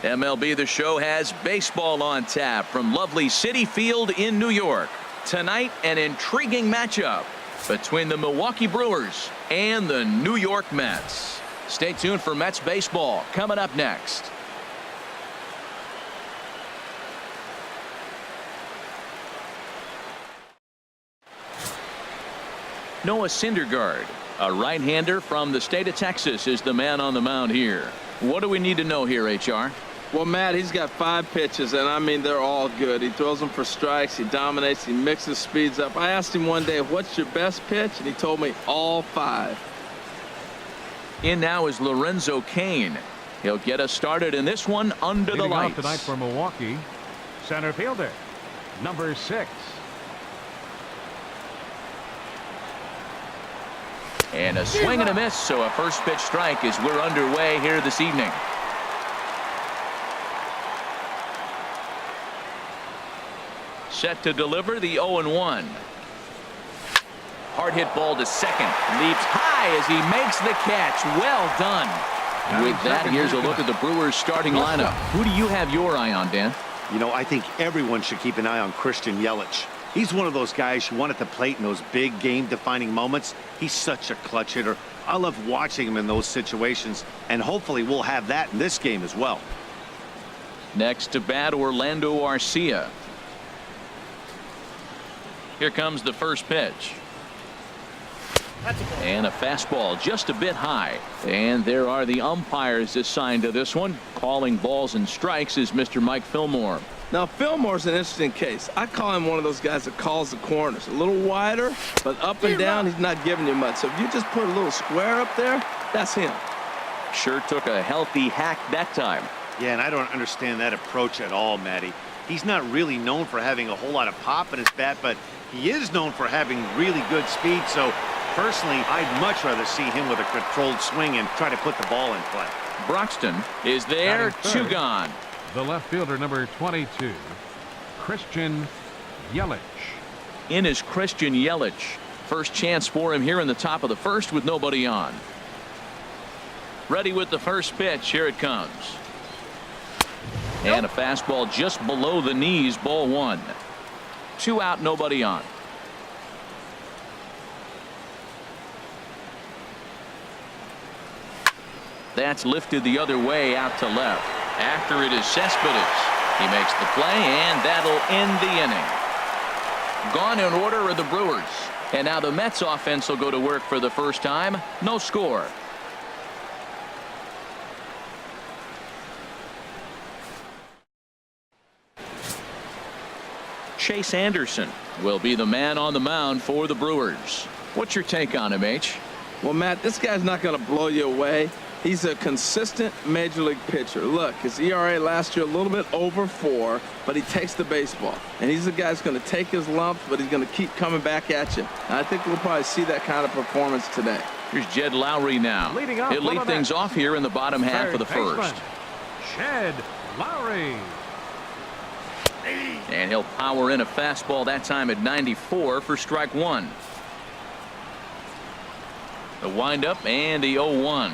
MLB The Show has baseball on tap from lovely Citi Field in New York. Tonight, an intriguing matchup between the Milwaukee Brewers and the New York Mets. Stay tuned for Mets baseball coming up next. Noah Syndergaard, a right-hander from the state of Texas, is the man on the mound here. What do we need to know here, HR? Well, Matt, he's got 5 pitches, and I mean, they're all good. He throws them for strikes. He dominates. He mixes speeds up. I asked him one day, what's your best pitch? And he told me all 5. In now is Lorenzo Cain. He'll get us started in this one under the lights. Tonight for Milwaukee, center fielder, number 6. And a swing and a miss, so a first pitch strike as we're underway here this evening. Set to deliver the 0-1. Hard hit ball to second. Leaps high as he makes the catch. Well done. With that, here's a look at the Brewers starting lineup. Who do you have your eye on, Dan? You know, I think everyone should keep an eye on Christian Yelich. He's one of those guys who won at the plate in those big game-defining moments. He's such a clutch hitter. I love watching him in those situations, and hopefully we'll have that in this game as well. Next to bat, Orlando Arcia. Here comes the first pitch. And a fastball just a bit high. And there are the umpires assigned to this one. Calling balls and strikes is Mr. Mike Fillmore. Now, Fillmore's an interesting case. I call him one of those guys that calls the corners. A little wider, but up and down, he's not giving you much. So if you just put a little square up there, that's him. Sure took a healthy hack that time. Yeah, and I don't understand that approach at all, Matty. He's not really known for having a whole lot of pop in his bat, but he is known for having really good speed. So personally, I'd much rather see him with a controlled swing and try to put the ball in play. Broxton is there, 2 gone. The left fielder, number 22, Christian Yelich. In is Christian Yelich. First chance for him here in the top of the first with nobody on. Ready with the first pitch. Here it comes. And a fastball just below the knees, ball 1. 2 out, nobody on. That's lifted the other way out to left. After it is Cespedes. He makes the play, and that'll end the inning. Gone in order are the Brewers. And now the Mets offense will go to work for the first time. No score. Chase Anderson will be the man on the mound for the Brewers. What's your take on him, H? Well, Matt, this guy's not going to blow you away. He's a consistent major league pitcher. Look, his ERA last year a little bit over 4, but he takes the baseball. And he's the guy that's going to take his lumps, but he's going to keep coming back at you. And I think we'll probably see that kind of performance today. Here's Jed Lowry now. He'll lead things off here in the bottom half of the first. Jed Lowry. And he'll power in a fastball that time at 94 for strike 1. The windup and the 0-1.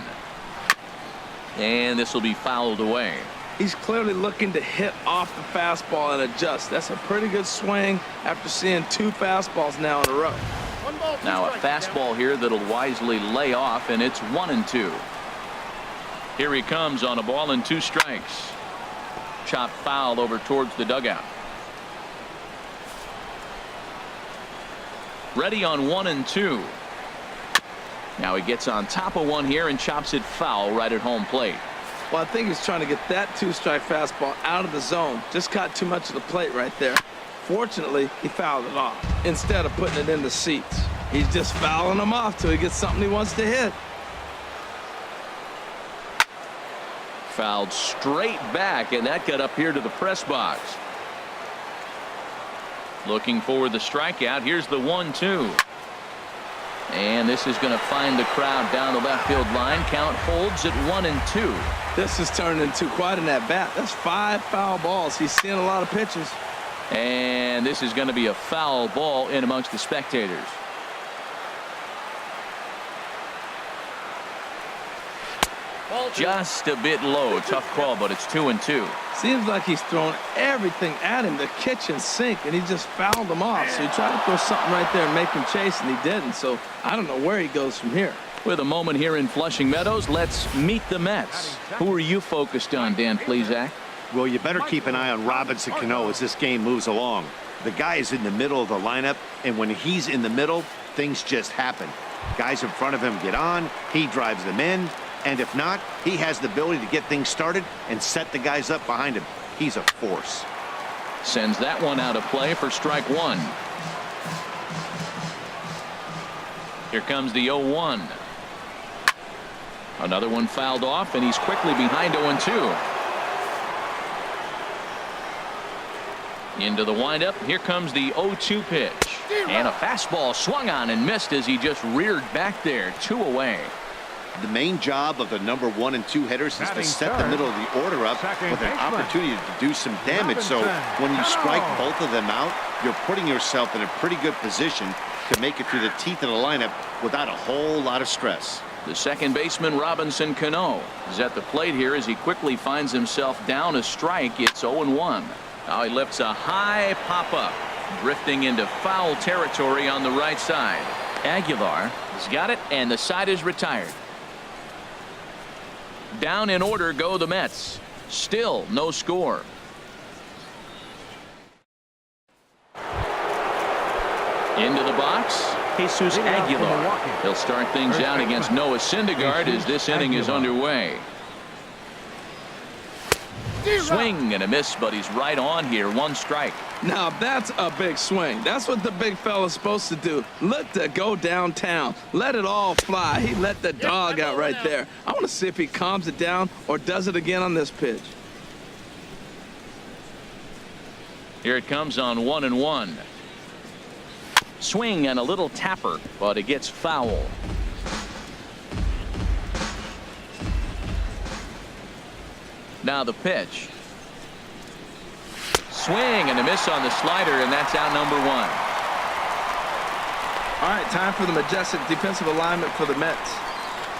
And this will be fouled away. He's clearly looking to hit off the fastball and adjust. That's a pretty good swing after seeing 2 fastballs now in a row. Now a fastball here that'll wisely lay off, and it's 1-2. Here he comes on a ball and 2 strikes. Chopped foul over towards the dugout. Ready on 1-2. Now he gets on top of one here and chops it foul right at home plate. Well, I think he's trying to get that 2-strike fastball out of the zone. Just caught too much of the plate right there. Fortunately, he fouled it off instead of putting it in the seats. He's just fouling them off till he gets something he wants to hit. Fouled straight back, and that got up here to the press box. Looking for the strikeout. Here's the 1-2. And this is going to find the crowd down the left field line. Count holds at 1-2. This is turning into quite an at-bat. That's 5 foul balls. He's seeing a lot of pitches. And this is going to be a foul ball in amongst the spectators. Just a bit low. Tough call, but it's 2-2. Seems like he's thrown everything at him, the kitchen sink, and he just fouled him off. So he tried to throw something right there and make him chase, and he didn't. So I don't know where he goes from here. With a moment here in Flushing Meadows, let's meet the Mets. Who are you focused on, Dan Plesac? Well, you better keep an eye on Robinson Cano as this game moves along. The guy is in the middle of the lineup, and when he's in the middle, things just happen. Guys in front of him get on, he drives them in, and if not, he has the ability to get things started and set the guys up behind him. He's a force. Sends that one out of play for strike one. Here comes the 0-1. Another one fouled off, and he's quickly behind 0-2. Into the windup. Here comes the 0-2 pitch. And a fastball swung on and missed as he just reared back there. 2 away. The main job of the number 1 and 2 hitters is to set the middle of the order up with an opportunity to do some damage. So when you strike both of them out, you're putting yourself in a pretty good position to make it through the teeth of the lineup without a whole lot of stress. The second baseman, Robinson Cano, is at the plate here as he quickly finds himself down a strike. It's 0-1. Now he lifts a high pop-up, drifting into foul territory on the right side. Aguilar has got it, and the side is retired. Down in order go the Mets. Still no score. Into the box, Jesus Aguilar. He'll start things out against Noah Syndergaard as this inning is underway. Swing and a miss, but he's right on here. 1 strike. Now that's a big swing. That's what the big fella's supposed to do. Look to go downtown. Let it all fly. He let the dog out right there. I want to see if he calms it down or does it again on this pitch. Here it comes on 1-1. Swing and a little tapper, but it gets foul. Now the pitch. Swing and a miss on the slider, and that's out number 1. All right, time for the majestic defensive alignment for the Mets.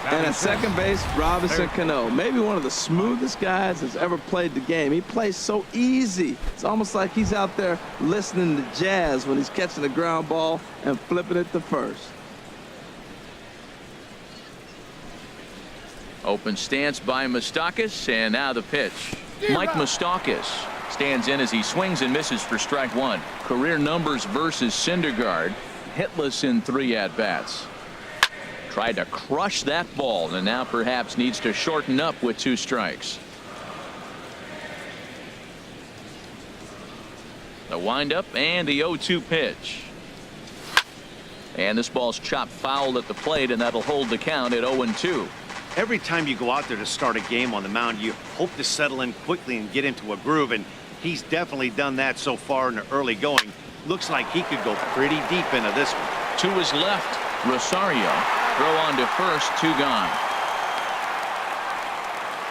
And at second base, Robinson Cano. Maybe one of the smoothest guys that's ever played the game. He plays so easy. It's almost like he's out there listening to jazz when he's catching the ground ball and flipping it to first. Open stance by Moustakas, and now the pitch. Mike Moustakas stands in as he swings and misses for strike 1. Career numbers versus Syndergaard. Hitless in 3 at-bats. Tried to crush that ball, and now perhaps needs to shorten up with 2 strikes. The windup and the 0-2 pitch. And this ball's chopped foul at the plate, and that'll hold the count at 0-2. Every time you go out there to start a game on the mound, you hope to settle in quickly and get into a groove, and he's definitely done that so far in the early going. Looks like he could go pretty deep into this one. To his left, Rosario. Throw on to first, 2 gone.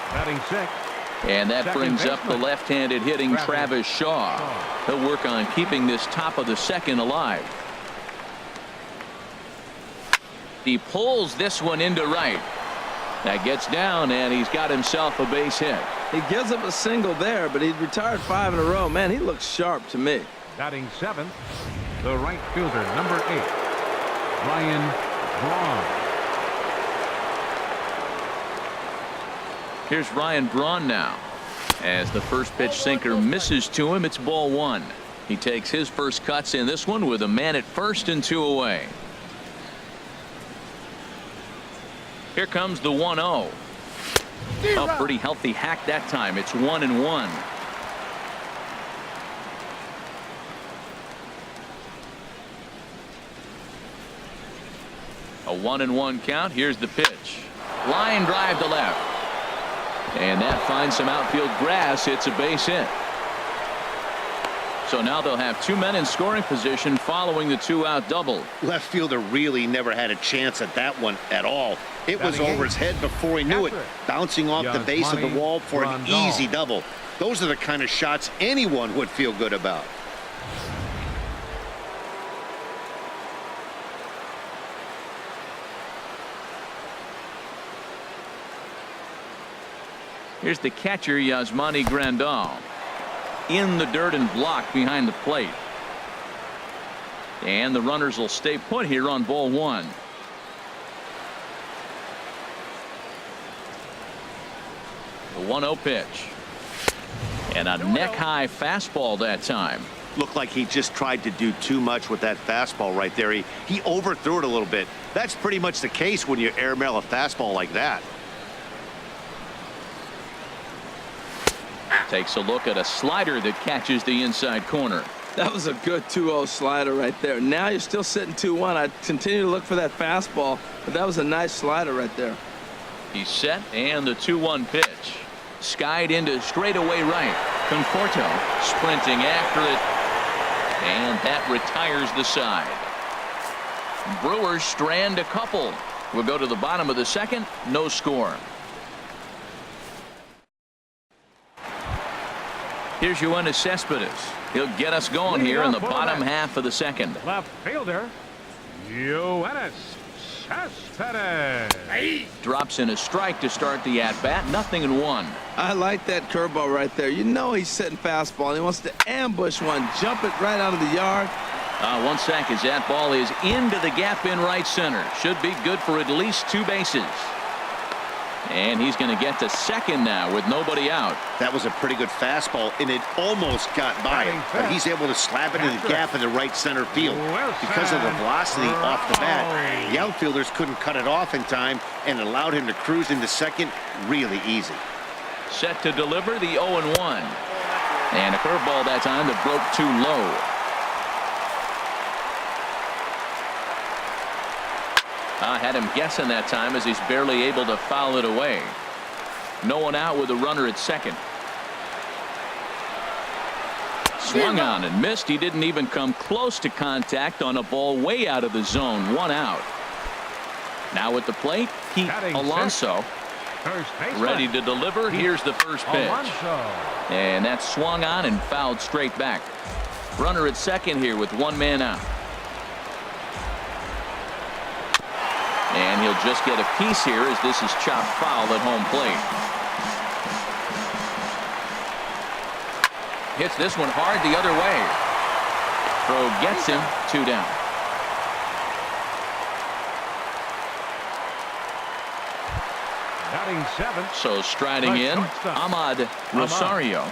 Batting 6. And that brings up the left-handed hitting Travis Shaw. He'll work on keeping this top of the second alive. He pulls this one into right. That gets down, and he's got himself a base hit. He gives up a single there, but he's retired 5 in a row. Man, he looks sharp to me. Batting 7th, the right fielder, number 8, Ryan Braun. Here's Ryan Braun now. As the first pitch sinker misses to him, it's ball 1. He takes his first cuts in this one with a man at first and 2 away. Here comes the 1-0. A pretty healthy hack that time. It's 1-1. A 1-1 count. Here's the pitch. Line drive to left. And that finds some outfield grass. It's a base hit. So now they'll have 2 men in scoring position following the 2-out double. Left fielder really never had a chance at that one at all. It was over his head before he knew it, bouncing off the base of the wall for an easy double. Those are the kind of shots anyone would feel good about. Here's the catcher, Yasmani Grandal. In the dirt and blocked behind the plate. And the runners will stay put here on ball one. The 1-0 pitch. And a neck-high fastball that time. Looked like he just tried to do too much with that fastball right there. He overthrew it a little bit. That's pretty much the case when you airmail a fastball like that. Takes a look at a slider that catches the inside corner. That was a good 2-0 slider right there. Now you're still sitting 2-1. I'd continue to look for that fastball, but that was a nice slider right there. He's set, and the 2-1 pitch. Skied into straightaway right. Conforto sprinting after it, and that retires the side. Brewers strand a couple. We'll go to the bottom of the second. No score. Here's Yoenis Cespedes. He'll get us going here in the bottom half of the second. Left fielder, Yoenis Cespedes. Drops in a strike to start the at-bat. 0-1. I like that curveball right there. You know he's setting fastball, and he wants to ambush one, jump it right out of the yard. 1 sack as that ball is into the gap in right center. Should be good for at least 2 bases. And he's going to get to second now with nobody out. That was a pretty good fastball, and it almost got by him, but he's able to slap it in the gap in the right center field. Because of the velocity off the bat, the outfielders couldn't cut it off in time and allowed him to cruise into second really easy. Set to deliver the 0-1. And a curveball that time that broke too low. I had him guessing that time as he's barely able to foul it away. No one out with a runner at second. Swung on and missed. He didn't even come close to contact on a ball way out of the zone. 1 out. Now at the plate, Pete Alonso. Ready to deliver. Here's the first pitch. And that's swung on and fouled straight back. Runner at second here with 1 man out. And he'll just get a piece here as this is chopped foul at home plate. Hits this one hard the other way. Throw gets him. 2 down. Batting 7. So striding in, Ahmad Rosario.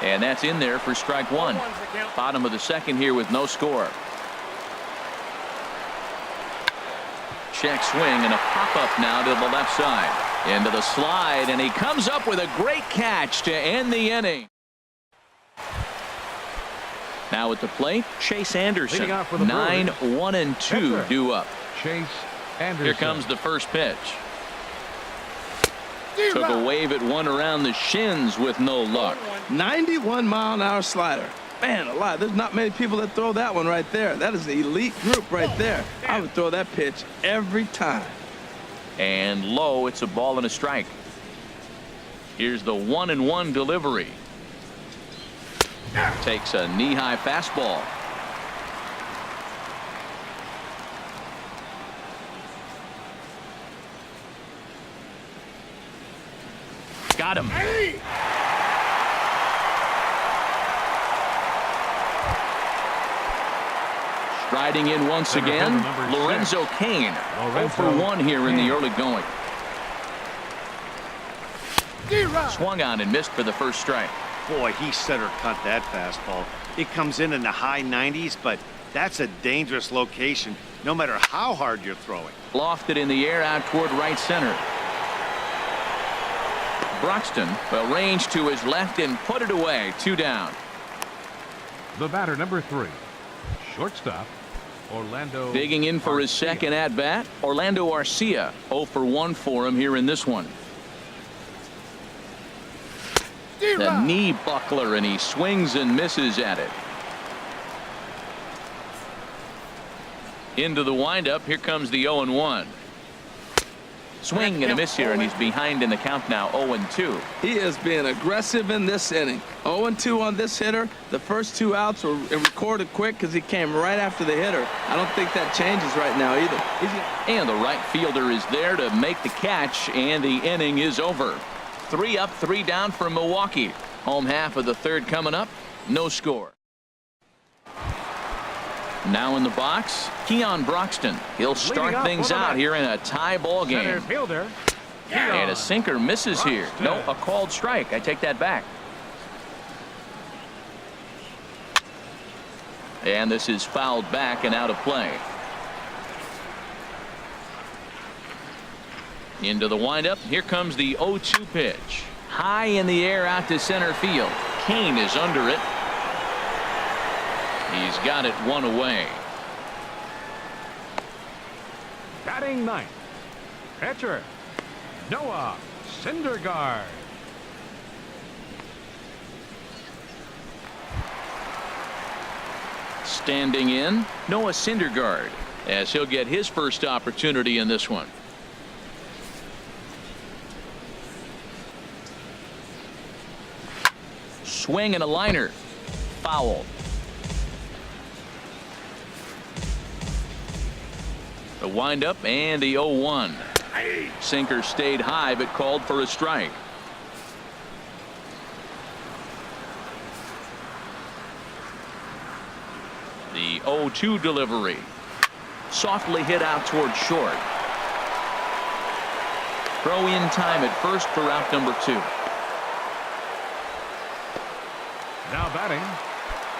And that's in there for strike 1. Bottom of the second here with no score. Check swing and a pop-up now to the left side. Into the slide, and he comes up with a great catch to end the inning. Now at the plate, Chase Anderson. 9-1-2 due up. Chase Anderson. Here comes the first pitch. Took a wave at one around the shins with no luck. 91-mile-an-hour slider. Man alive, there's not many people that throw that one right there. That is an elite group right there. I would throw that pitch every time. And low, it's a ball and a strike. Here's the 1-1 delivery. Takes a knee-high fastball. Got him. Striding in once again, Lorenzo Cain. 0 for 1 here in the early going. Swung on and missed for the first strike. Boy, he center cut that fastball. It comes in the high 90s, but that's a dangerous location no matter how hard you're throwing. Lofted in the air out toward right center. Broxton will range to his left and put it away. 2 down. The batter, number 3, shortstop Orlando. Digging in for his second at bat, Orlando Arcia. 0 for 1 for him here in this one. The knee buckler, and he swings and misses at it. Into the windup. Here comes the 0-1. Swing and a miss here, and he's behind in the count now, 0-2. He is being aggressive in this inning. 0-2 on this hitter. The first 2 outs were recorded quick because he came right after the hitter. I don't think that changes right now either. And the right fielder is there to make the catch, and the inning is over. 3 up, 3 down for Milwaukee. Home half of the third coming up. No score. Now in the box, Keon Broxton. He'll start things out here in a tie ball game. Fielder. And a sinker misses here. No, a called strike. I take that back. And this is fouled back and out of play. Into the windup. Here comes the 0-2 pitch. High in the air out to center field. Kane is under it. He's got it 1 away. Batting ninth. Pitcher Noah Syndergaard. Standing in, Noah Syndergaard, as he'll get his first opportunity in this one. Swing and a liner. Foul. The windup and the 0-1. Sinker stayed high but called for a strike. The 0-2 delivery. Softly hit out toward short. Throw in time at first for out number 2. Now batting,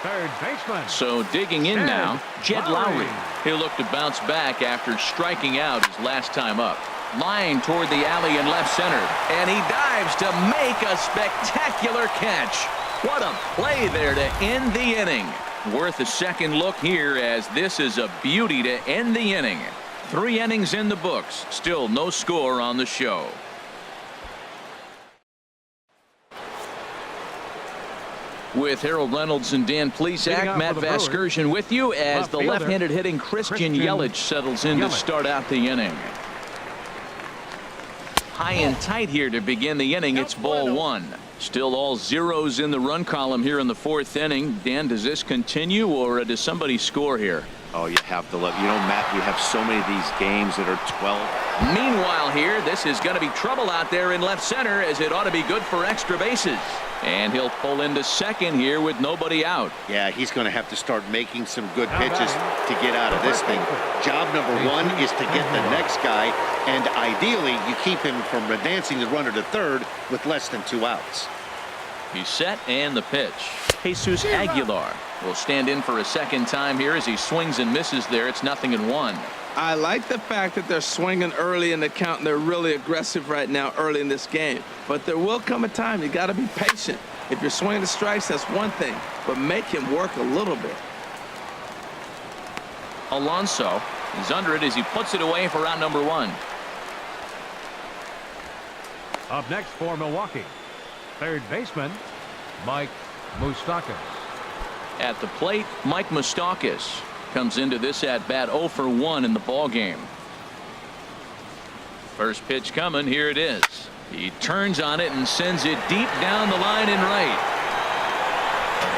third baseman. So digging in now, Jed Lowry. He'll look to bounce back after striking out his last time up. Line toward the alley in left center, and he dives to make a spectacular catch. What a play there to end the inning. Worth a second look here, as this is a beauty to end the inning. 3 innings in the books, still no score on the show. With Harold Reynolds and Dan Plesac, Matt Vasgersian with you as the left-handed hitting Christian Yelich settles in to start out the inning. High and tight here to begin the inning. It's ball 1. Still all zeros in the run column here in the 4th inning. Dan, does this continue, or does somebody score here? Oh, you have to look. You know, Matt, we have so many of these games that are 12. Meanwhile here, this is going to be trouble out there in left center, as it ought to be good for extra bases. And he'll pull into second here with nobody out. Yeah, he's going to have to start making some good pitches to get out of this thing. Job number 1 is to get the next guy, and ideally you keep him from advancing the runner to third with less than 2 outs. He's set, and the pitch. Jesus Aguilar will stand in for a second time here as he swings and misses there. It's 0-1. I like the fact that they're swinging early in the count, and they're really aggressive right now early in this game. But there will come a time you got to be patient. If you're swinging the strikes, that's one thing, but make him work a little bit. Alonso is under it as he puts it away for out number 1. Up next for Milwaukee, third baseman Mike Moustakas. At the plate, Mike Moustakas comes into this at bat 0 for 1 in the ball game. First pitch coming. Here it is. He turns on it and sends it deep down the line and right.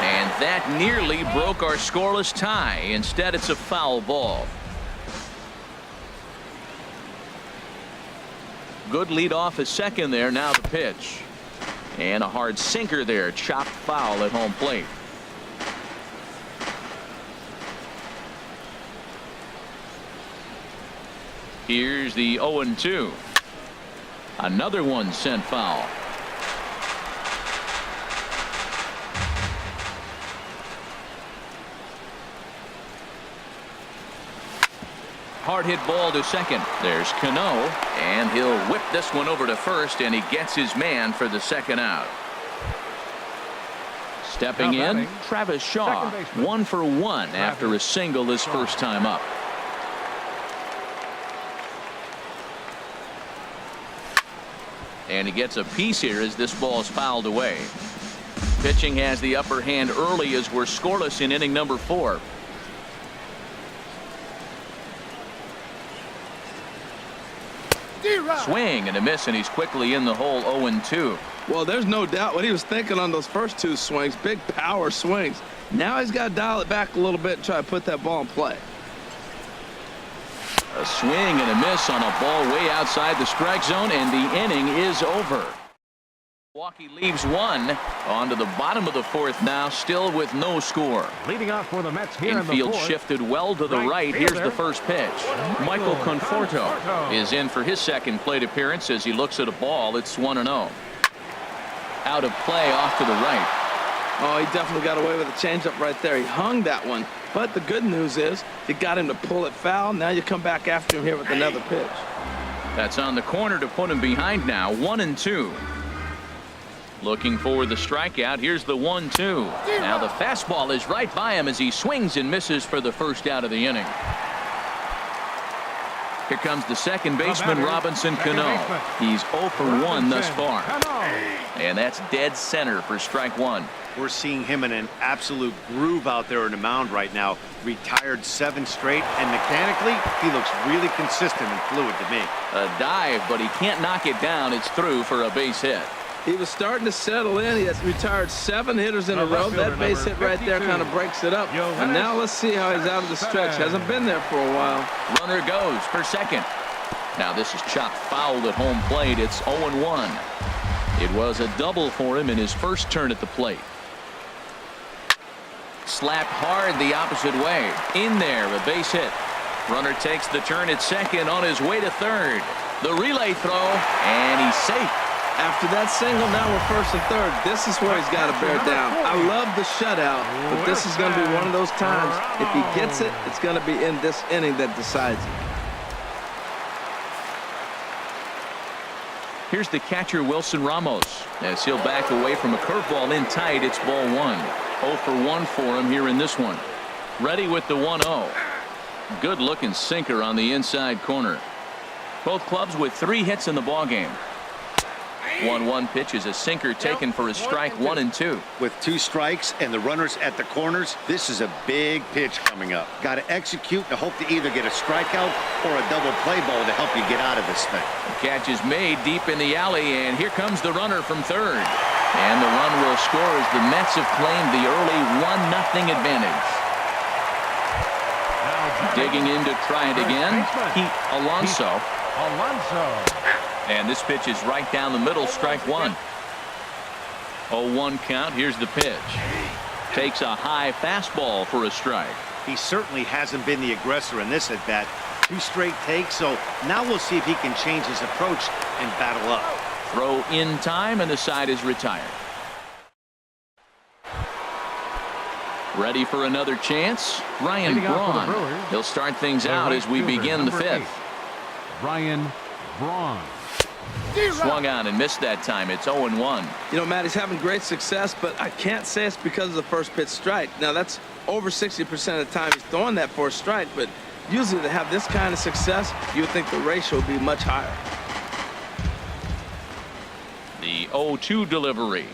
And that nearly broke our scoreless tie. Instead, it's a foul ball. Good lead off a second there. Now the pitch. And a hard sinker there. Chopped foul at home plate. Here's the 0-2. Another one sent foul. Hard hit ball to second. There's Cano, and he'll whip this one over to first, and he gets his man for the second out. Stepping in, Travis Shaw, 1 for 1 after a single his first time up. And he gets a piece here as this ball is fouled away. Pitching has the upper hand early as we're scoreless in inning number 4. Swing and a miss, and he's quickly in the hole. 0-2. Well, there's no doubt what he was thinking on those first two swings. Big power swings. Now he's got to dial it back a little bit and try to put that ball in play. A swing and a miss on a ball way outside the strike zone, and the inning is over. Milwaukee leaves one. On to the bottom of the fourth now, still with no score. Leading off for the Mets here in the Infield fourth. Shifted well to the right. Here's the first pitch. Michael Conforto is in for his second plate appearance as he looks at a ball. It's 1-0. Out of play off to the right. Oh, he definitely got away with a changeup right there. He hung that one. But the good news is you got him to pull it foul. Now you come back after him here with another pitch. That's on the corner to put him behind now. 1-2. Looking for the strikeout. Here's the 1-2. Now the fastball is right by him as he swings and misses for the first out of the inning. Here comes the second baseman, Robinson Cano. He's 0 for 1 thus far. And that's dead center for strike one. We're seeing him in an absolute groove out there in the mound right now. Retired 7 straight, and mechanically, he looks really consistent and fluid to me. A dive, but he can't knock it down. It's through for a base hit. He was starting to settle in. He has retired 7 hitters in a row. That base hit right there kind of breaks it up. And now let's see how he's out of the stretch. Hasn't been there for a while. Runner goes for second. Now this is chopped foul at home plate. It's 0-1. It was a double for him in his first turn at the plate. Slapped hard the opposite way. In there, a base hit. Runner takes the turn at second on his way to third. The relay throw, and he's safe. After that single, now we're first and third. This is where he's got to bear down. I love the shutout, but this is going to be one of those times. If he gets it, it's going to be in this inning that decides it. Here's the catcher, Wilson Ramos, as he'll back away from a curveball in tight. It's ball one. 0 for 1 for him here in this one. Ready with the 1-0. Good looking sinker on the inside corner. Both clubs with 3 hits in the ballgame. 1-1 pitch is a sinker taken for a strike. 1-2. With 2 strikes and the runners at the corners, this is a big pitch coming up. Got to execute and hope to either get a strikeout or a double play ball to help you get out of this thing. The catch is made deep in the alley, and here comes the runner from third. And the run will score as the Mets have claimed the early 1-0 advantage. Digging in to try it again, Pete Alonso. And this pitch is right down the middle, strike one. 0-1 count. Here's the pitch. Takes a high fastball for a strike. He certainly hasn't been the aggressor in this at bat. 2 straight takes, so now we'll see if he can change his approach and battle up. Throw in time, and the side is retired. Ready for another chance? Ryan Braun. He'll start things out as we begin the 5th. Ryan Braun. Swung on and missed that time. It's 0-1. You know, Matt, he's having great success, but I can't say it's because of the first pitch strike. Now, that's over 60% of the time he's throwing that for a strike, but usually to have this kind of success, you would think the ratio would be much higher. The 0-2 delivery.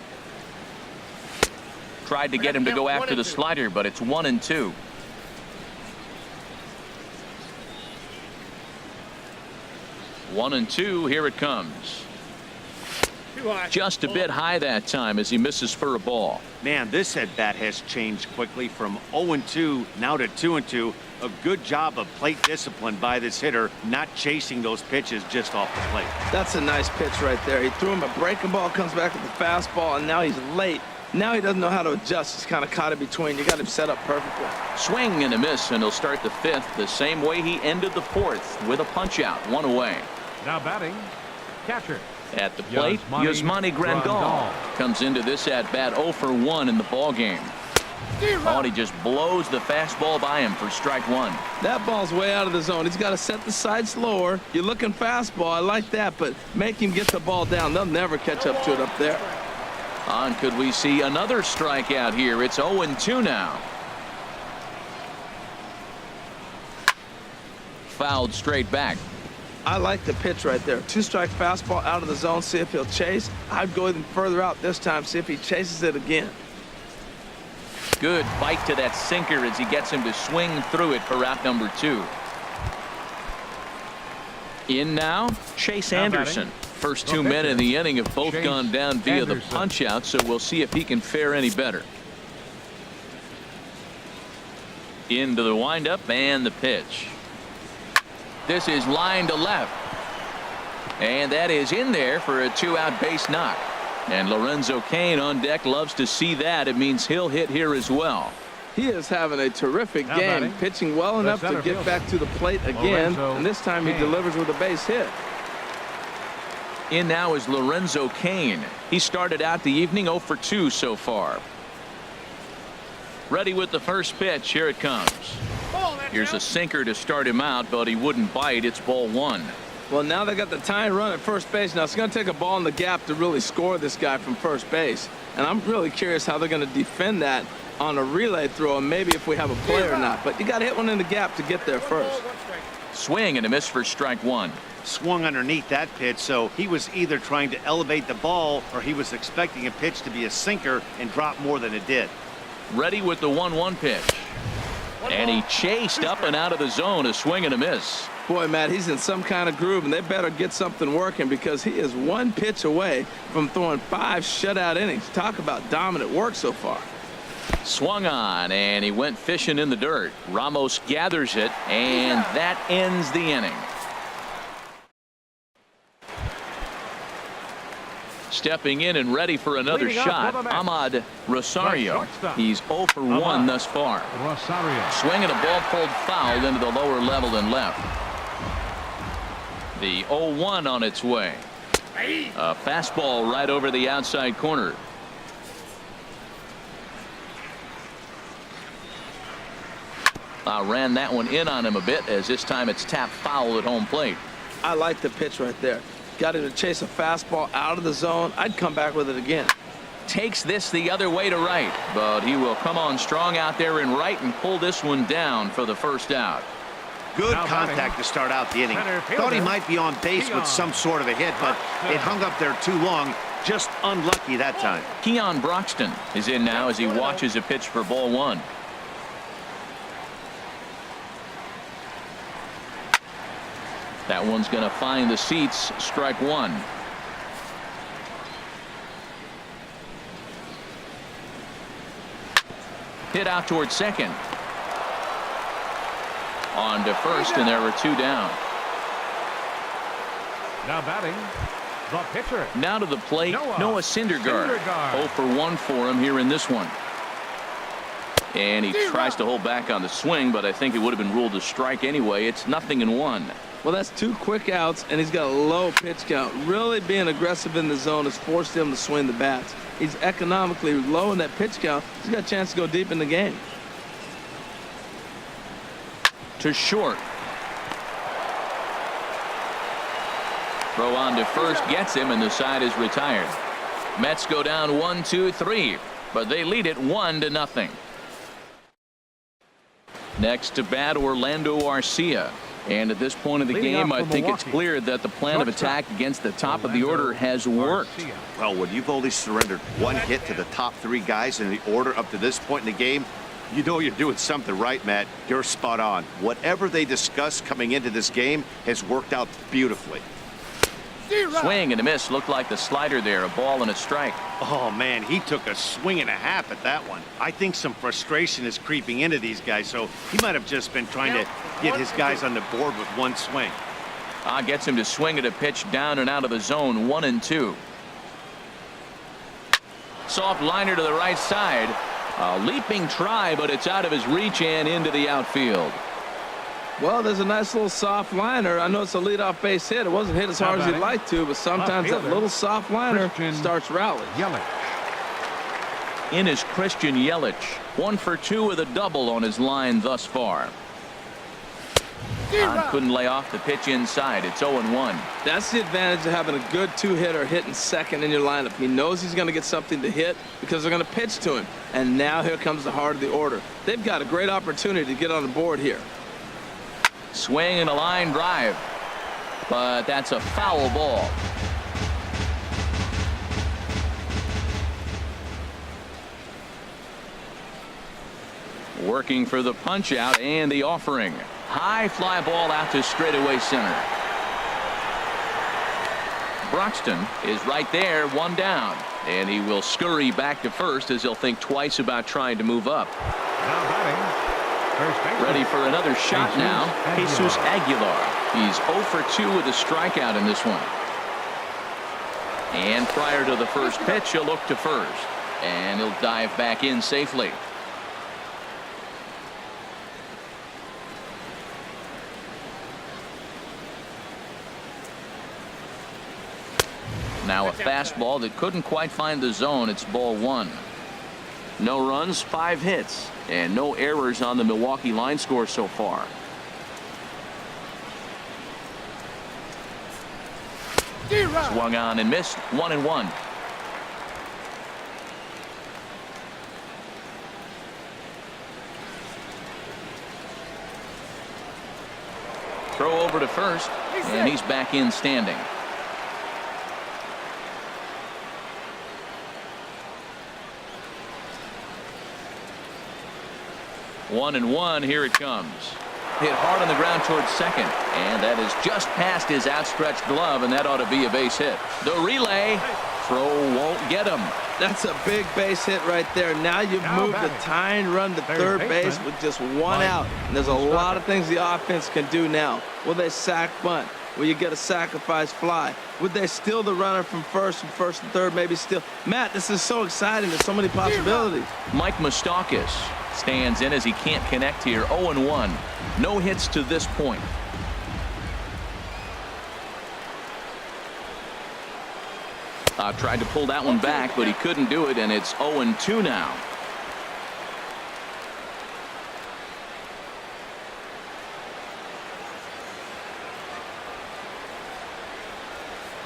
Tried to get him to go after the slider, but it's 1-2. One and two. Here it comes. Just a bit high that time as he misses for a ball. Man, this at bat has changed quickly from 0-2 now to 2-2. A good job of plate discipline by this hitter, not chasing those pitches just off the plate. That's a nice pitch right there. He threw him a breaking ball, comes back with the fastball, and now he's late. Now he doesn't know how to adjust. He's kind of caught in between. You got him set up perfectly. Swing and a miss, and he'll start the 5th the same way he ended the 4th with a punch out, 1 away. Now batting, catcher. At the plate, Yasmani Grandal comes into this at bat 0 for 1 in the ball game. Oh, and he just blows the fastball by him for strike one. That ball's way out of the zone. He's got to set the side slower. You're looking fastball. I like that, but make him get the ball down. They'll never catch up to it up there. On, could we see another strikeout here? It's 0-2 now. Fouled straight back. I like the pitch right there. 2-strike fastball out of the zone. See if he'll chase. I'd go even further out this time. See if he chases it again. Good bite to that sinker as he gets him to swing through it for out number 2. In now, Chase Anderson. First two men in the inning have both gone down via the punch out, so we'll see if he can fare any better. Into the windup and the pitch. This is line to left. And that is in there for a 2-out base knock. And Lorenzo Cain on deck loves to see that. It means he'll hit here as well. He is having a terrific game, pitching well enough to get back to the plate again, and this time he delivers with a base hit. In now is Lorenzo Cain. He started out the evening 0 for 2 so far. Ready with the first pitch. Here it comes. Here's a sinker to start him out, but he wouldn't bite. It's ball 1. Well, now they got the tying run at first base. Now it's going to take a ball in the gap to really score this guy from first base. And I'm really curious how they're going to defend that on a relay throw, and maybe if we have a play or not. But you got to hit one in the gap to get there first. Swing and a miss for strike 1. Swung underneath that pitch, so he was either trying to elevate the ball or he was expecting a pitch to be a sinker and drop more than it did. Ready with the 1-1 pitch. And he chased up and out of the zone. A swing and a miss. Boy, Matt, he's in some kind of groove, and they better get something working because he is one pitch away from throwing 5 shutout innings. Talk about dominant work so far. Swung on, and he went fishing in the dirt. Ramos gathers it, and that ends the inning. Stepping in and ready for another shot, Ahmad Rosario. He's 0 for 1 thus far. Swinging a ball pulled foul into the lower level and left. The 0-1 on its way. A fastball right over the outside corner. Ran that one in on him a bit, as this time it's tapped foul at home plate. I like the pitch right there. Got him to chase a fastball out of the zone. I'd come back with it again. Takes this the other way to right, but he will come on strong out there in right and pull this one down for the first out. Good contact to start out the inning. Thought he might be on base with some sort of a hit, but it hung up there too long. Just unlucky that time. Keon Broxton is in now as he watches a pitch for ball 1. That one's going to find the seats. Strike 1. Hit out towards second. On to first, and there were 2 down. Now batting, the pitcher. Now to the plate, Noah Syndergaard. 0 for 1 for him here in this one. And he tries to hold back on the swing, but I think it would have been ruled a strike anyway. It's 0-1. Well, that's 2 quick outs, and he's got a low pitch count. Really being aggressive in the zone has forced him to swing the bats. He's economically low in that pitch count. He's got a chance to go deep in the game. To short. Throw on to first gets him, and the side is retired. Mets go down 1-2-3, but they lead it 1-0. Next to bat, Orlando Arcia. And at this point of the game, I think it's clear that the plan of attack against the top of the order has worked. Well, when you've only surrendered 1 hit to the top 3 guys in the order up to this point in the game, you know you're doing something right, Matt. You're spot on. Whatever they discussed coming into this game has worked out beautifully. Swing and a miss. Looked like the slider there. A ball and a strike. Oh, man, he took a swing and a half at that one. I think some frustration is creeping into these guys, so he might have just been trying to get his guys on the board with 1 swing. Gets him to swing at a pitch down and out of the zone. 1-2. Soft liner to the right side. A leaping try, but it's out of his reach and into the outfield. Well, there's a nice little soft liner. I know it's a leadoff base hit. It wasn't hit as hard as you'd like to, but sometimes that little soft liner starts rallies. In is Christian Yelich. 1 for 2 with a double on his line thus far. Couldn't lay off the pitch inside. It's 0-1. That's the advantage of having a good 2-hitter hitting second in your lineup. He knows he's going to get something to hit because they're going to pitch to him. And now here comes the heart of the order. They've got a great opportunity to get on the board here. Swing and a line drive, but that's a foul ball. Working for the punch out and the offering. High fly ball out to straightaway center. Broxton is right there, one down. And he will scurry back to first as he'll think twice about trying to move up. Now batting, first baseman. Ready for another shot now. Jesus Aguilar. He's 0 for 2 with a strikeout in this one. And prior to the first pitch, he'll look to first. And he'll dive back in safely. Now a fastball that couldn't quite find the zone. It's ball 1. No runs, 5 hits, and no errors on the Milwaukee line score so far. Swung on and missed. 1-1. Throw over to first, and he's back in standing. One and one. Here it comes. Hit hard on the ground towards second, and that is just past his outstretched glove, and that ought to be a base hit. The relay throw won't get him. That's a big base hit right there. Now you've moved the tying run to third base with just one out. And there's a lot of things the offense can do now. Will they sack bunt? Will you get a sacrifice fly? Would they steal the runner from first and third, maybe steal? Matt, this is so exciting. There's so many possibilities. Mike Moustakas stands in as he can't connect here. 0-1. No hits to this point. Tried to pull that one back, but he couldn't do it, and it's 0-2 now.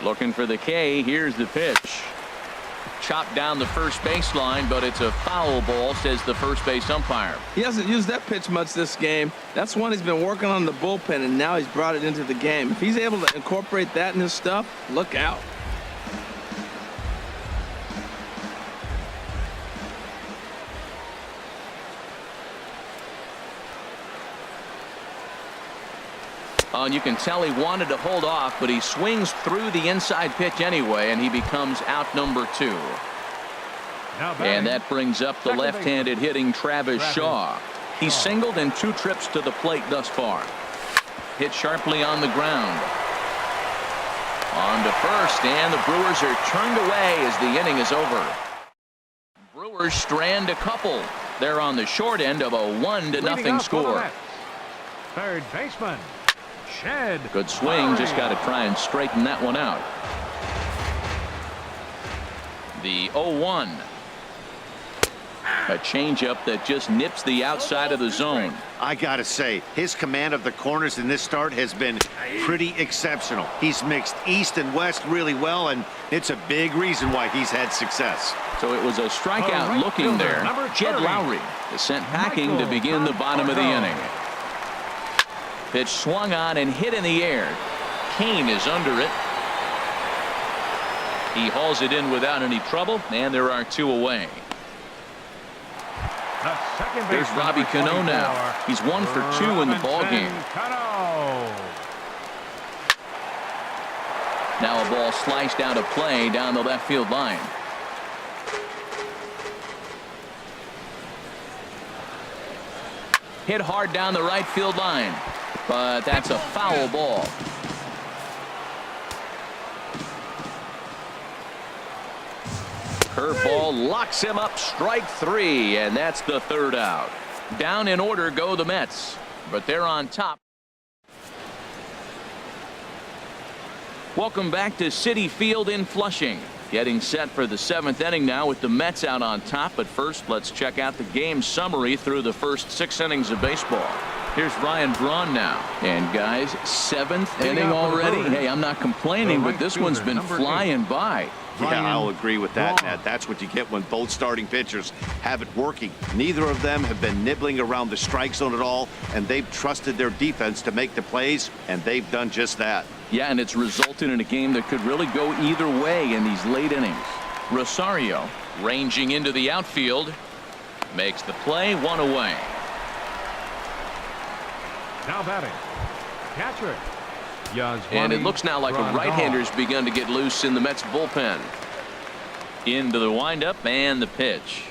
Looking for the K. Here's the pitch. Chopped down the first baseline, but it's a foul ball, says the first base umpire. He hasn't used that pitch much this game. That's one he's been working on in the bullpen, and now he's brought it into the game. If he's able to incorporate that in his stuff, look out. And you can tell he wanted to hold off, but he swings through the inside pitch anyway, and he becomes out number 2. And that brings up the left-handed hitting Travis Shaw. He's singled in 2 trips to the plate thus far. Hit sharply on the ground. On to first, and the Brewers are turned away as the inning is over. Brewers strand a couple. They're on the short end of a 1-0 score. Third baseman. Shed. Good swing, just got to try and straighten that one out. The 0-1. A changeup that just nips the outside of the zone. I gotta say, his command of the corners in this start has been pretty exceptional. He's mixed east and west really well, and it's a big reason why he's had success. So it was a strikeout looking there. Jed Lowry is sent packing to begin the bottom of the inning. Pitch swung on and hit in the air. Kane is under it. He hauls it in without any trouble, and there are 2 away. There's Robbie Cano now. He's 1 for 2 in the ballgame. Now a ball sliced out of play down the left field line. Hit hard down the right field line, but that's a foul ball. Curveball locks him up, strike 3, and that's the 3rd out. Down in order go the Mets, but they're on top. Welcome back to Citi Field in Flushing. Getting set for the 7th inning now with the Mets out on top. But first, let's check out the game summary through the first 6 innings of baseball. Here's Ryan Braun now. And guys, 7th inning already. Hey, I'm not complaining, but this one's been flying by. Yeah, I'll agree with that, Matt. That's what you get when both starting pitchers have it working. Neither of them have been nibbling around the strike zone at all, and they've trusted their defense to make the plays, and they've done just that. Yeah, and it's resulted in a game that could really go either way in these late innings. Rosario ranging into the outfield, makes the play, 1 away. Now batting, catcher And it looks now like a right-hander's begun to get loose in the Mets bullpen. Into the windup and the pitch.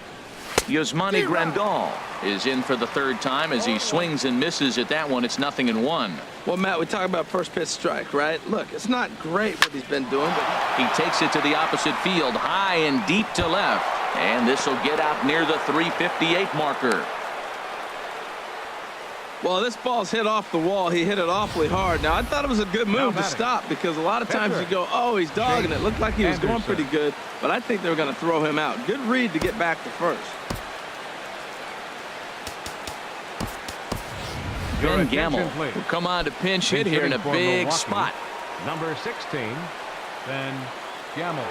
Yasmani Grandal is in for the third time as he swings and misses at that one. It's 0-1. Well, Matt, we talk about first pitch strike, right? Look, it's not great what he's been doing, but He takes it to the opposite field, high and deep to left. And this will get out near the 358 marker. well, this ball's hit off the wall. He hit it awfully hard. Now, I thought it was a good move to stop because a lot of times you go, oh, he's dogging it. Looked like he was going pretty good, but I think they were going to throw him out. Good read to get back to first. Ben Gamble will come on to pinch hit here in a big spot. Number 16, Ben Gamble.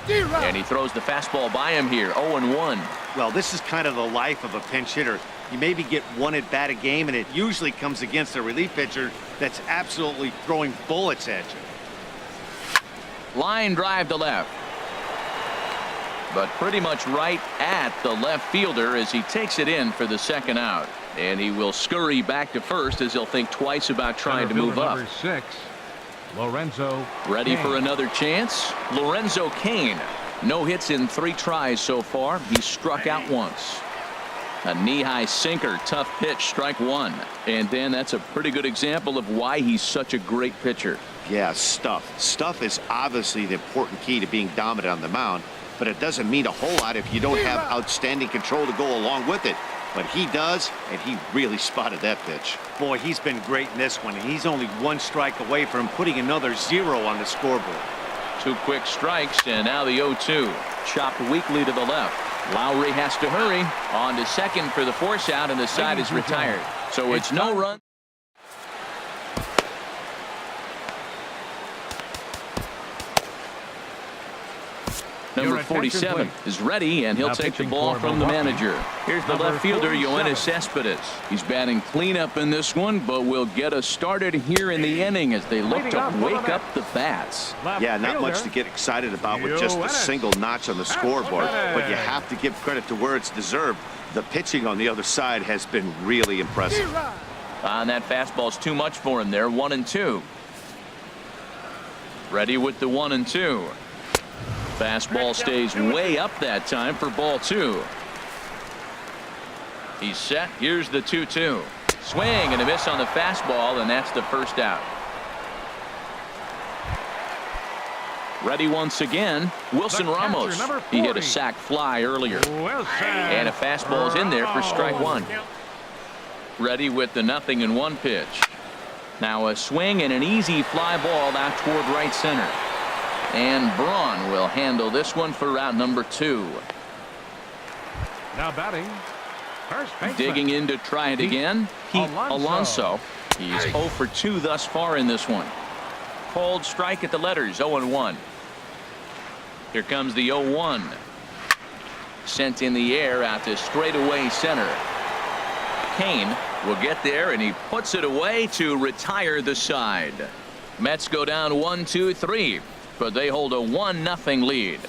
And he throws the fastball by him here. 0-1. Well, this is kind of the life of a pinch hitter. You maybe get one at bat a game, and it usually comes against a relief pitcher that's absolutely throwing bullets at you. Line drive to left. But pretty much right at the left fielder as he takes it in for the second out. And he will scurry back to first as he'll think twice about trying to move up. Number 6, Lorenzo. Ready Cain. for another chance. Lorenzo Cain. No hits in 3 tries so far. He struck out once. A knee-high sinker. Tough pitch. Strike 1. And Dan, that's a pretty good example of why he's such a great pitcher. Yeah, stuff. Stuff is obviously the important key to being dominant on the mound, but it doesn't mean a whole lot if you don't have outstanding control to go along with it. But he does, and he really spotted that pitch. Boy, he's been great in this one. He's only 1 strike away from putting another 0 on the scoreboard. 2 quick strikes, and now the 0-2. Chopped weakly to the left. Lowry has to hurry. On to second for the force out, and the side is retired. So it's no run. Number 47 is ready, and he'll take the ball from the manager. Here's the left fielder, Yoenis Cespedes. He's batting cleanup in this one, but will get us started here in the inning as they look to wake up the bats. Yeah, not much to get excited about with just a single notch on the scoreboard, but you have to give credit to where it's deserved. The pitching on the other side has been really impressive. And that fastball's too much for him there. 1-2. Ready with the 1-2. Fastball stays way up that time for ball 2. He's set. Here's the 2-2. Swing and a miss on the fastball, and that's the first out. Ready once again. Wilson Ramos. He hit a sac fly earlier. And a fastball's in there for strike 1. Ready with the 0-1 pitch. Now a swing and an easy fly ball out toward right center. And Braun will handle this one for out number 2. Now batting. First baseman. Digging in to try it again. Pete Alonso. He's 0 for 2 thus far in this one. Cold strike at the letters. 0-1. Here comes the 0-1. Sent in the air out to straightaway center. Cain will get there, and he puts it away to retire the side. Mets go down 1-2-3. But they hold a 1-0 lead.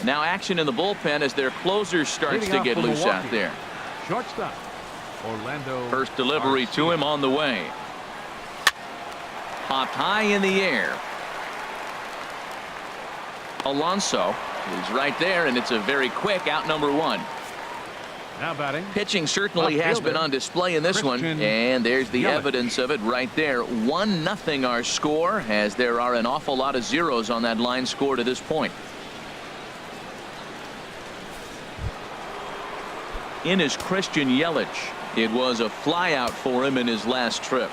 Now action in the bullpen as their closer starts to get loose out there. Shortstop Orlando. First delivery to him on the way. Popped high in the air. Alonso is right there, and it's a very quick out number 1. Now batting. Pitching certainly has been on display in this one, and there's the evidence of it right there. 1-0 our score, as there are an awful lot of zeros on that line score to this point. In is Christian Yelich. It was a flyout for him in his last trip.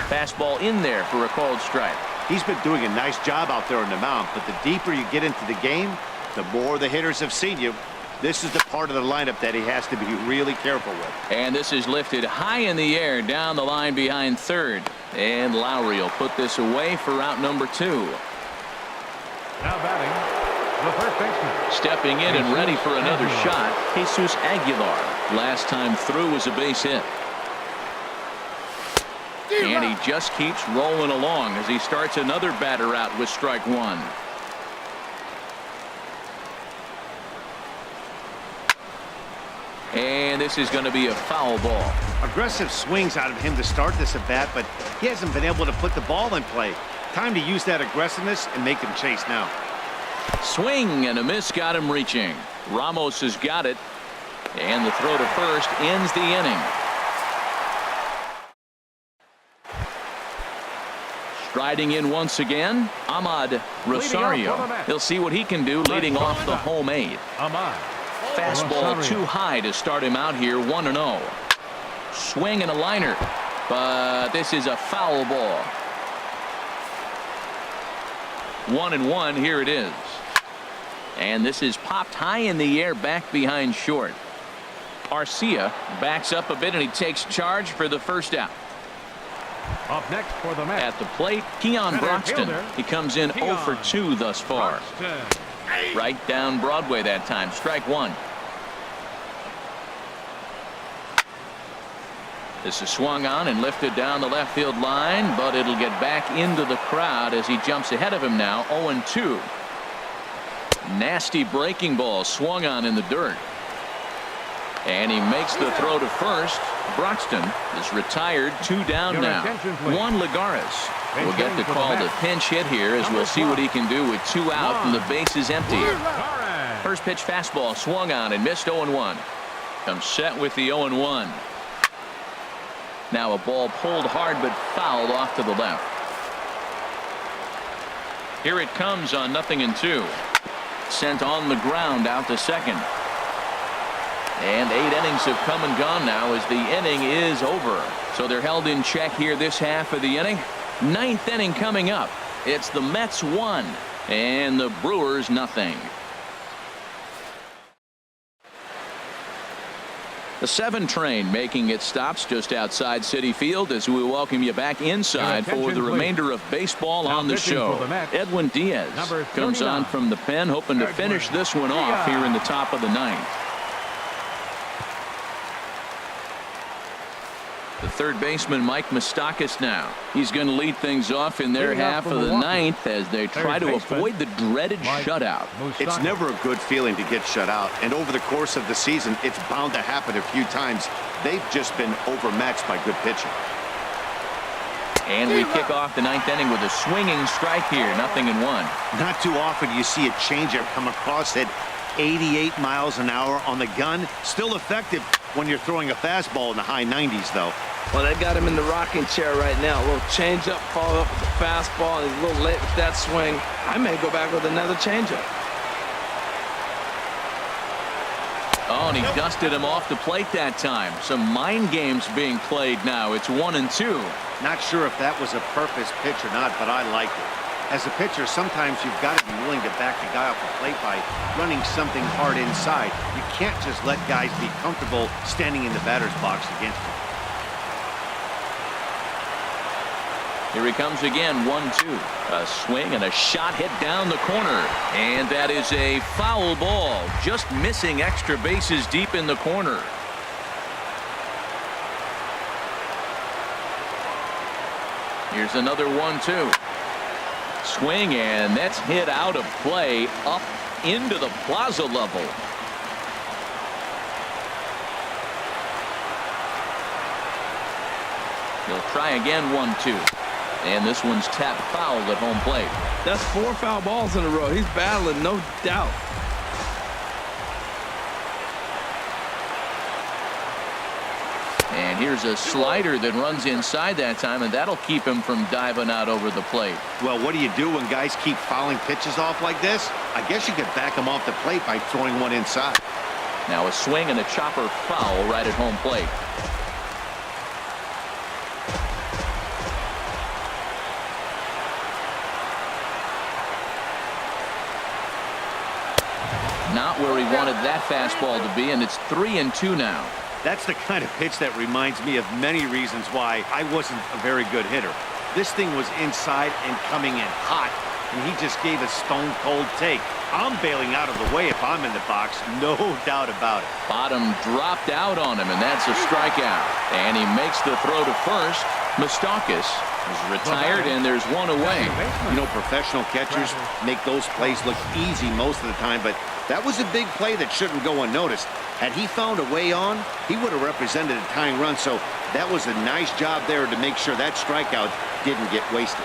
Fastball in there for a called strike. He's been doing a nice job out there on the mound, but the deeper you get into the game, the more the hitters have seen you. This is the part of the lineup that he has to be really careful with. And this is lifted high in the air down the line behind third. And Lowry will put this away for out number 2. Now batting. The first baseman. Stepping in and ready for another shot, Jesus Aguilar. Last time through was a base hit. And he just keeps rolling along as he starts another batter out with strike 1. And this is going to be a foul ball. Aggressive swings out of him to start this at bat, but he hasn't been able to put the ball in play. Time to use that aggressiveness and make him chase now. Swing and a miss got him reaching. Ramos has got it. And the throw to first ends the inning. Striding in once again, Ahmad Rosario. He'll see what he can do leading off the home 8. Fastball too high to start him out here, 1-0. Swing and a liner, but this is a foul ball. 1-1, here it is. And this is popped high in the air back behind short. Arcia backs up a bit and he takes charge for the first out. Up next for the Mets. At the plate, Keon Broxton. He comes in 0 for 2 thus far. Right down Broadway that time. Strike 1. This is swung on and lifted down the left field line, but it'll get back into the crowd as he jumps ahead of him now. 0-2. Nasty breaking ball swung on in the dirt. And he makes the throw to first. Broxton is retired. 2 down now. Juan Lagares will get the call to pinch hit here as we'll see what he can do with 2 out and the base is empty. First pitch fastball swung on and missed. 0-1. Comes set with the 0-1. Now a ball pulled hard but fouled off to the left. Here it comes on 0-2. Sent on the ground out to second. And 8 innings have come and gone now as the inning is over. So they're held in check here this half of the inning. 9th inning coming up. It's the Mets 1 and the Brewers nothing. The 7 train making its stops just outside Citi Field as we welcome you back inside for the remainder of baseball on the show. Edwin Diaz comes on from the pen, hoping to finish this one off here in the top of the 9th. The third baseman, Mike Moustakas, now. He's going to lead things off in their half of the 9th as they try to avoid the dreaded shutout. It's never a good feeling to get shut out, and over the course of the season, it's bound to happen a few times. They've just been overmatched by good pitching. And we kick off the 9th inning with a swinging strike here. 0-1. Not too often you see a changeup come across at 88 miles an hour on the gun. Still effective when you're throwing a fastball in the high 90s, though. Well, they got him in the rocking chair right now. A little changeup, follow up with the fastball. He's a little late with that swing. I may go back with another changeup. Oh, and he dusted him off the plate that time. Some mind games being played now. It's 1-2. Not sure if that was a purpose pitch or not, but I like it. As a pitcher, sometimes you've got to be willing to back the guy off the plate by running something hard inside. You can't just let guys be comfortable standing in the batter's box against you. Here he comes again, 1-2. A swing and a shot hit down the corner. And that is a foul ball. Just missing extra bases deep in the corner. Here's another 1-2. Swing, and that's hit out of play up into the plaza level. He'll try again, 1-2. And this one's tapped foul at home plate. That's 4 foul balls in a row. He's battling, no doubt. And here's a slider that runs inside that time, and that'll keep him from diving out over the plate. Well, what do you do when guys keep fouling pitches off like this? I guess you could back them off the plate by throwing one inside. Now a swing and a chopper foul right at home plate. Not where he wanted that fastball to be, and it's 3-2 now. That's the kind of pitch that reminds me of many reasons why I wasn't a very good hitter. This thing was inside and coming in hot, and he just gave a stone-cold take. I'm bailing out of the way if I'm in the box, no doubt about it. Bottom dropped out on him, and that's a strikeout. And he makes the throw to first. Moustakis is retired, and there's one away. You know, professional catchers make those plays look easy most of the time, but that was a big play that shouldn't go unnoticed. Had he found a way on, he would have represented a tying run, so that was a nice job there to make sure that strikeout didn't get wasted.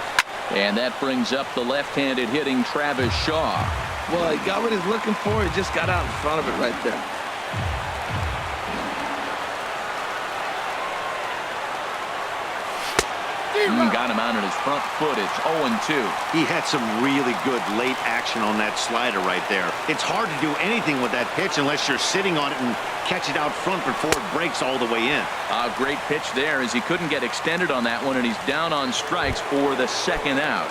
And that brings up the left-handed hitting Travis Shaw. Well, he got what he's looking for. He just got out in front of it right there. Got him out on his front foot. It's 0-2. He had some really good late action on that slider right there. It's hard to do anything with that pitch unless you're sitting on it and catch it out front before it breaks all the way in. A great pitch there, as he couldn't get extended on that one, and he's down on strikes for the second out.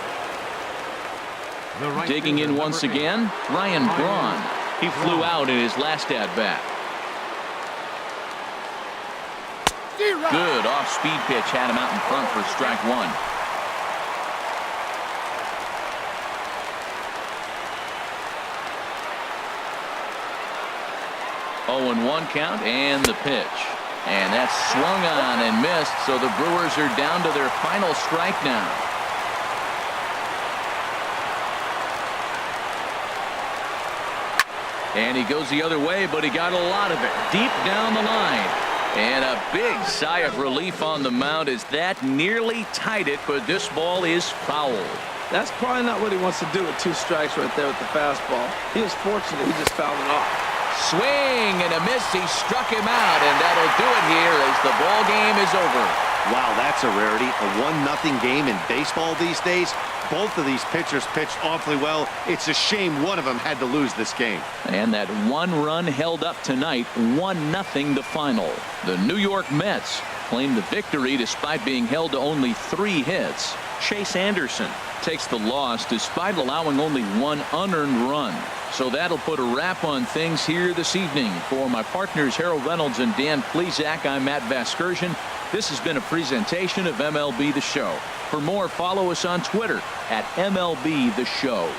Digging in once again, Ryan Braun. He flew out in his last at-bat. Good off-speed pitch had him out in front for strike one. Oh, and 1 count, and the pitch. And that's swung on and missed, so the Brewers are down to their final strike now. And he goes the other way, but he got a lot of it deep down the line. And a big sigh of relief on the mound as that nearly tied it, but this ball is foul. That's probably not what he wants to do with 2 strikes right there with the fastball. He was fortunate he just fouled it off. Swing and a miss. He struck him out, and that'll do it here as the ball game is over. Wow, that's a rarity. A 1-0 game in baseball these days. Both of these pitchers pitched awfully well. It's a shame one of them had to lose this game. And that 1 run held up tonight, 1-0 the final. The New York Mets claim the victory despite being held to only 3 hits. Chase Anderson takes the loss despite allowing only 1 unearned run. So that'll put a wrap on things here this evening. For my partners Harold Reynolds and Dan Plesac, I'm Matt Vasgersian. This has been a presentation of MLB The Show. For more, follow us on Twitter at MLB The Show.